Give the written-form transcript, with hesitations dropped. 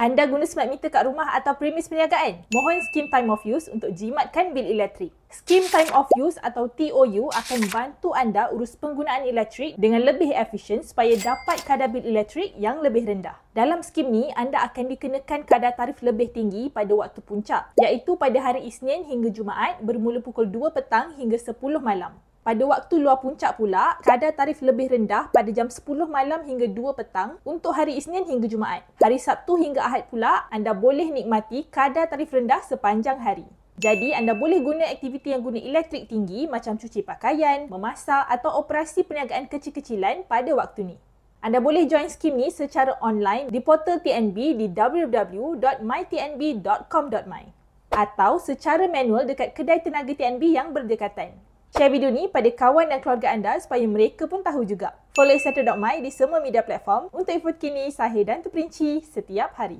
Anda guna smart meter kat rumah atau premis perniagaan? Mohon skim time of use untuk jimatkan bil elektrik. Skim time of use atau TOU akan bantu anda urus penggunaan elektrik dengan lebih efisien supaya dapat kadar bil elektrik yang lebih rendah. Dalam skim ni, anda akan dikenakan kadar tarif lebih tinggi pada waktu puncak, iaitu pada hari Isnin hingga Jumaat bermula pukul 2 petang hingga 10 malam. Pada waktu luar puncak pula, kadar tarif lebih rendah pada jam 10 malam hingga 2 petang untuk hari Isnin hingga Jumaat. Hari Sabtu hingga Ahad pula, anda boleh nikmati kadar tarif rendah sepanjang hari. Jadi, anda boleh guna aktiviti yang guna elektrik tinggi macam cuci pakaian, memasak atau operasi perniagaan kecil-kecilan pada waktu ni. Anda boleh join skim ni secara online di portal TNB di www.mytnb.com.my atau secara manual dekat kedai tenaga TNB yang berdekatan. Share video ni pada kawan dan keluarga anda supaya mereka pun tahu juga. Follow Etc.my di semua media platform untuk info terkini, sahih dan terperinci setiap hari.